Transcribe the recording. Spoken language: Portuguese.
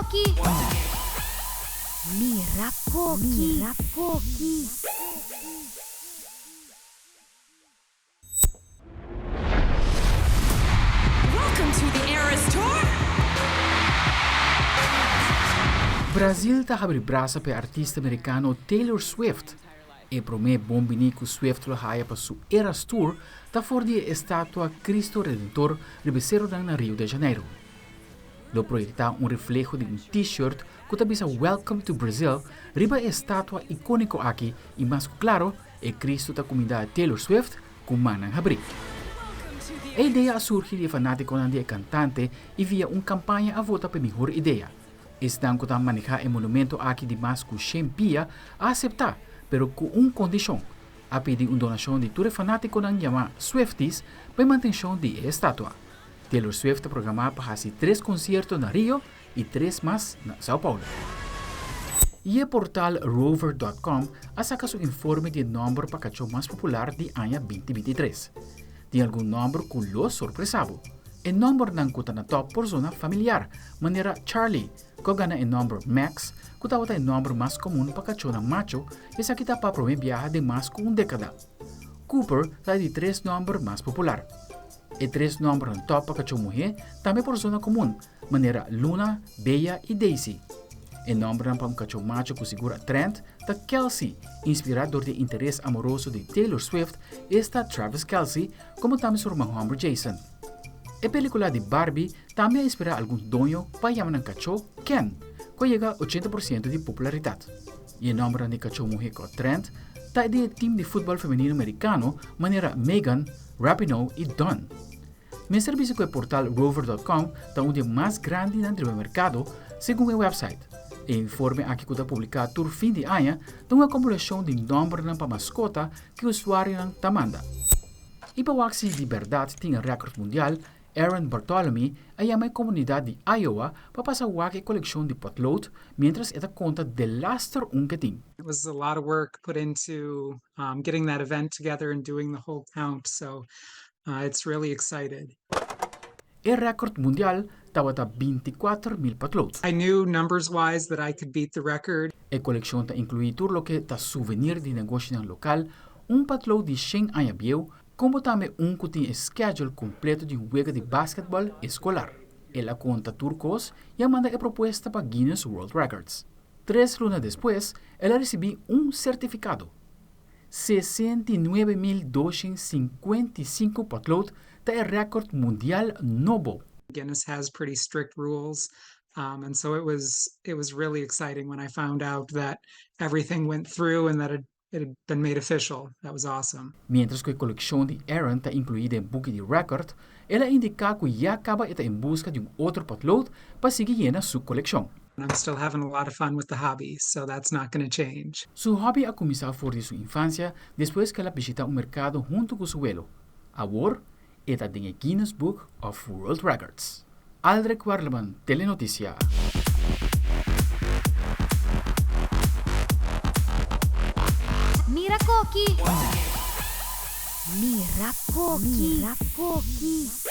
Cos'ki. Mira Cos'ki. Mira Cos'ki. Welcome to the Eras Tour. Brasil tá habri braça para artista americano Taylor Swift. E promê bombinico Swift lo haia para su Eras Tour tá for de estátua Cristo Redentor rebecero na Rio de Janeiro. Lo proyecta reflejo de t-shirt que tabisa Welcome to Brazil riba a estátua icônico aqui e mais claro é Cristo tá comida Taylor Swift com mannan habri. A ideia surge de fanático de cantante e via campanha a vota para melhor ideia. Estão que manejar o monumento aqui de mais que 100 pia a aceitar, pero com condição, a pedir donação de todo fanático que chama Swifties para manutenção de estátua. Taylor Swift programada para fazer 3 concertos na Rio e 3 mais na São Paulo. E o portal rover.com saca seu informe de nombre para cacho mais popular de ano 2023. Tem algum nombre que lo surpresavo. O nombre não está na top por zona familiar, maneira Charlie, que gana o nombre Max, que está o nombre mais comum para cacho na macho, e essa aqui está para prometer viajar de mais que década. Cooper está de 3 nombres mais popular. E 3 nombres no top para cacho mulher, também por zona comum, maneira Luna, Bea e Daisy. O nome para um cacho macho que segura Trent está Kelsey, inspirado do interesse amoroso de Taylor Swift, e está Travis Kelsey, como também sua irmã hombre Jason. A película de Barbie também inspira alguns dono para chamar um cacho Ken, que chega a 80% de popularidade. E o nome de cacho mulher que Trent está de time de futebol feminino americano, maneira Megan, Rapinoe e Dawn. Meu serviço com o portal rover.com está um dos mais grandes no mercado, segundo o website. O informe aqui que está publicado por fim de ano tem uma acumulação de números para mascota que o usuário está manda. E para o Axi de Verdade tem um recorde mundial, Aaron Bartholomew chama a comunidade de Iowa para passar a colecção de potlood, mientras esta conta de laster que tem. It was a lot of work put into getting that event together and doing the whole count, so it's really excited. O recorde mundial estava a 24,000 potlood. I knew numbers-wise that I could beat the record. A colecção inclui tudo o que está souvenir de negócio local, potlood de 100 anos viejo, como também que tem schedule completo de jogo de basquetebol escolar. Ela conta turcos e manda a proposta para Guinness World Records. 3 lunas depois, ela recebeu certificado. 69.255 potlood é o recorde mundial novo. Guinness has pretty strict rules, and so it was really exciting when I found out that everything went through and that it had been made official. That was awesome. Mientras que a colecção de Aaron está incluída em book de record, ela indica que já acaba está em busca de outro potlood para seguir llena sua colecção. I'm still having a lot of fun with the hobby, so that's not going to change. Su hobby a começado fora de sua infância, depois que ela visita mercado junto com seu abuelo. Agora, está em Guinness Book of World Records. Aldric Werleman, Telenotícia. Mira Cos'ki. Mira Cos'ki. Mira Cos'ki.